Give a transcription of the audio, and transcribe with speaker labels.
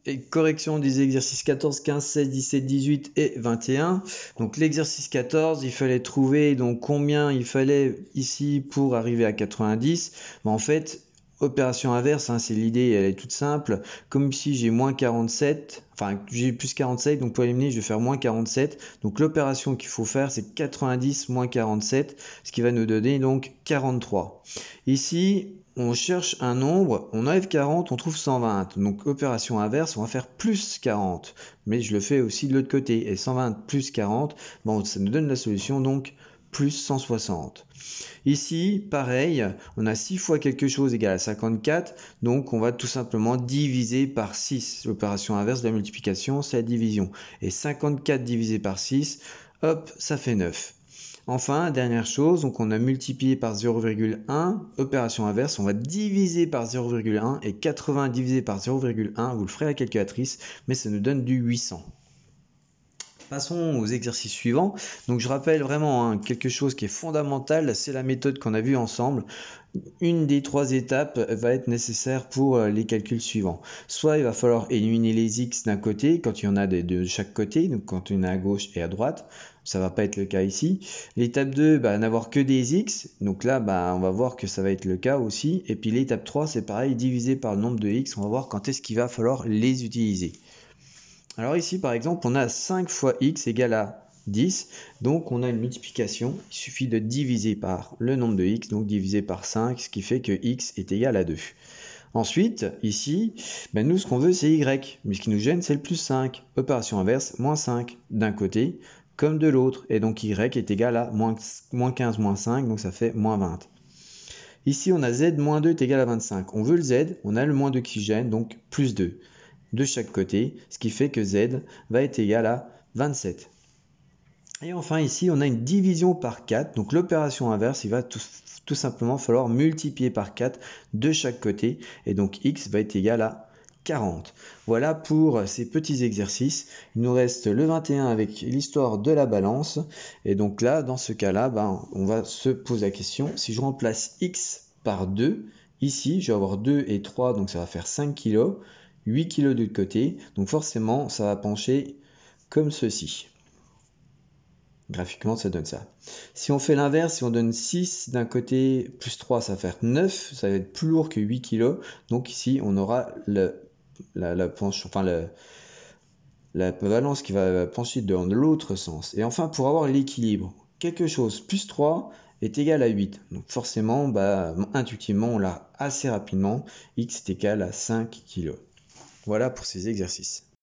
Speaker 1: Et correction des exercices 14, 15, 16, 17, 18 et 21. Donc l'exercice 14, il fallait trouver donc combien il fallait ici pour arriver à 90. En fait, opération inverse, c'est l'idée, elle est toute simple. Comme ici j'ai moins 47, enfin j'ai plus 47, donc pour éliminer je vais faire moins 47. Donc l'opération qu'il faut faire c'est 90 moins 47, ce qui va nous donner donc 43. Ici, on cherche un nombre, on enlève 40, on trouve 120. Donc opération inverse, on va faire plus 40. Mais je le fais aussi de l'autre côté. Et 120 plus 40, bon, ça nous donne la solution, donc plus 160. Ici, pareil, on a 6 fois quelque chose égale à 54, donc on va tout simplement diviser par 6. L'opération inverse de la multiplication, c'est la division. Et 54 divisé par 6, hop, ça fait 9. Enfin, dernière chose, donc on a multiplié par 0,1, opération inverse, on va diviser par 0,1 et 80 divisé par 0,1, vous le ferez à la calculatrice, mais ça nous donne du 800. Passons aux exercices suivants. Donc je rappelle vraiment quelque chose qui est fondamental, c'est la méthode qu'on a vue ensemble. Une des 3 étapes va être nécessaire pour les calculs suivants. Soit il va falloir éliminer les x d'un côté, quand il y en a de chaque côté, donc quand il y en a à gauche et à droite. Ça va pas être le cas ici. L'étape 2, n'avoir que des x, donc là on va voir que ça va être le cas aussi. Et puis l'étape 3, c'est pareil, divisé par le nombre de x, on va voir quand est-ce qu'il va falloir les utiliser. Alors ici par exemple on a 5 fois x égale à 10, donc on a une multiplication, il suffit de diviser par le nombre de x, donc divisé par 5, ce qui fait que x est égal à 2. Ensuite, ici, nous ce qu'on veut c'est y, mais ce qui nous gêne c'est le plus 5. Opération inverse, moins 5 d'un côté comme de l'autre, et donc y est égal à moins 15 moins 5, donc ça fait moins 20. Ici on a z moins 2 est égal à 25, on veut le z, on a le moins 2 qui gêne, donc plus 2 de chaque côté, ce qui fait que z va être égal à 27. Et enfin ici, on a une division par 4, donc l'opération inverse, il va tout simplement falloir multiplier par 4 de chaque côté, et donc x va être égal à 40. Voilà pour ces petits exercices. Il nous reste le 21 avec l'histoire de la balance, et donc là, dans ce cas-là, on va se poser la question, si je remplace x par 2, ici, je vais avoir 2 et 3, donc ça va faire 5 kg, 8 kg de l'autre côté, donc forcément ça va pencher comme ceci. Graphiquement ça donne ça. Si on fait l'inverse, si on donne 6 d'un côté plus 3, ça va faire 9, ça va être plus lourd que 8 kg, donc ici on aura la balance qui va pencher dans l'autre sens. Et enfin pour avoir l'équilibre, quelque chose plus 3 est égal à 8. Donc forcément, intuitivement, on l'a assez rapidement, x est égal à 5 kg. Voilà pour ces exercices.